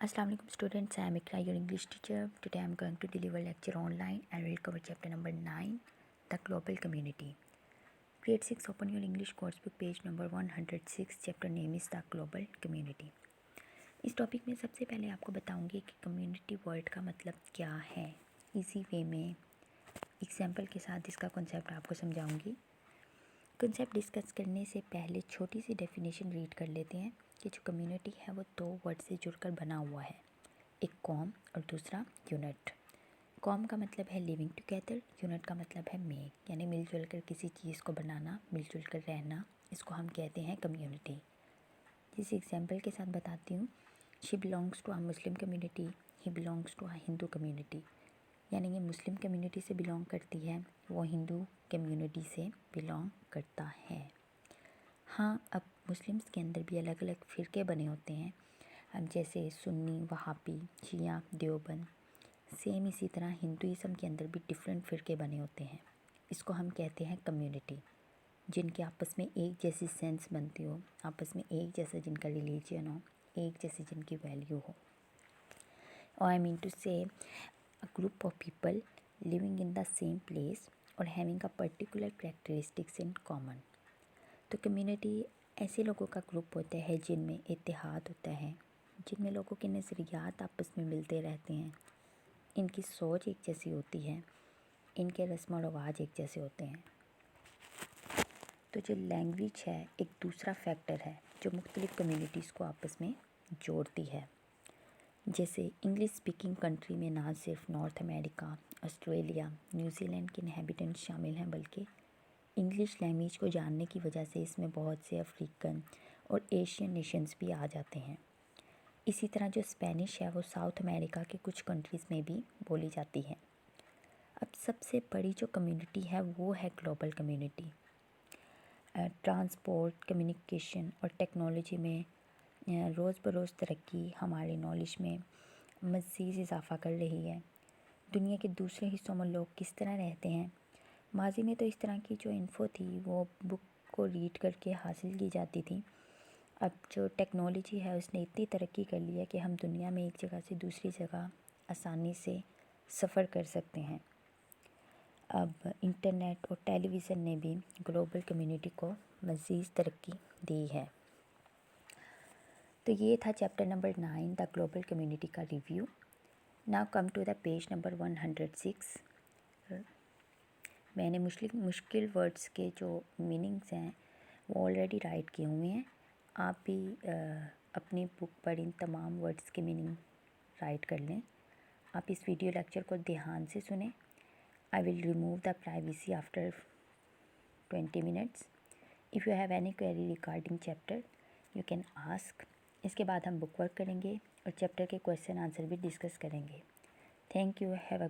Assalamu alaikum students, I am Ikra, your English teacher. Today I am going to deliver lecture online and will cover chapter number 9, the global community. Grade 6, open your English course book, page number 106. Chapter name is the global community. इस topic में सबसे पहले आपको बताऊंगी कि community word का मतलब क्या है। इजी वे में एग्जाम्पल के साथ इसका कॉन्सेप्ट आपको समझाऊंगी। कॉन्सेप्ट डिस्कस करने से पहले छोटी सी डेफिनेशन रीड कर लेते हैं कि जो कम्युनिटी है वो दो वर्ड से जुड़कर बना हुआ है, एक कॉम और दूसरा यूनिट। कॉम का मतलब है लिविंग टुगेदर, यूनिट का मतलब है मेक, यानी मिलजुल कर किसी चीज़ को बनाना, मिलजुल कर रहना, इसको हम कहते हैं कम्युनिटी। जिस एग्जाम्पल के साथ बताती हूँ, she belongs to a Muslim community, he belongs to a Hindu community, यानी ये मुस्लिम कम्युनिटी से बिलोंग करती है, वो हिंदू कम्युनिटी से बिलोंग करता है। हाँ, अब मुस्लिम्स के अंदर भी अलग अलग फ़िरके बने होते हैं, अब जैसे सुन्नी, वहाबी, शिया, देवबंद। सेम इसी तरह हिंदुइज़म के अंदर भी डिफरेंट फ़िरके बने होते हैं। इसको हम कहते हैं कम्युनिटी, जिनके आपस में एक जैसी सेंस बनती हो, आपस में एक जैसा जिनका रिलीजन हो, एक जैसी जिनकी वैल्यू हो। और आई मीन टू से a group of people living in the same place or having a particular characteristics in common। तो कम्युनिटी ऐसे लोगों का ग्रुप होता है जिनमें इत्तेहाद होता है, जिनमें लोगों के नज़रियात आपस में मिलते रहते हैं, इनकी सोच एक जैसी होती है, इनके रस्म और रवाज एक जैसे होते हैं। तो जो लैंग्वेज है एक दूसरा फैक्टर है जो मुख्तलिफ़ कम्युनिटीज़ को आपस में जोड़ती है। जैसे इंग्लिश स्पीकिंग कंट्री में ना सिर्फ नॉर्थ अमेरिका, ऑस्ट्रेलिया, न्यूजीलैंड के इन्हेबिटेंट्स शामिल हैं, बल्कि इंग्लिश लैंग्वेज को जानने की वजह से इसमें बहुत से अफ्रीकन और एशियन नेशंस भी आ जाते हैं। इसी तरह जो स्पेनिश है वो साउथ अमेरिका के कुछ कंट्रीज़ में भी बोली जाती है। अब सबसे बड़ी जो कम्युनिटी है वो है ग्लोबल कम्युनिटी। ट्रांसपोर्ट, कम्युनिकेशन और टेक्नोलॉजी में रोज़ बरोज़ तरक्की हमारे नॉलेज में मज़ीद इजाफ़ा कर रही है। दुनिया के दूसरे हिस्सों में लोग किस तरह रहते हैं, माजी में तो इस तरह की जो इन्फ़ो थी वो बुक को रीड करके हासिल की जाती थी। अब जो टेक्नोलॉजी है उसने इतनी तरक्की कर ली है कि हम दुनिया में एक जगह से दूसरी जगह आसानी से सफ़र कर सकते हैं। अब इंटरनेट और टेलीविज़न ने भी ग्लोबल कम्युनिटी को मज़ीद तरक्की दी है। तो ये था chapter number 9, the global community का review. Now come to the page number 106। मैंने मुश्किल वर्ड्स के जो मीनिंग्स हैं वो ऑलरेडी राइट किए हुए हैं। आप भी अपनी बुक पर इन तमाम वर्ड्स के मीनिंग राइट कर लें। आप इस वीडियो लेक्चर को ध्यान से सुने। I will remove the privacy after 20 minutes. If you have any query regarding chapter you can ask. इसके बाद हम बुक वर्क करेंगे और चैप्टर के क्वेश्चन आंसर भी डिस्कस करेंगे। Thank you, have a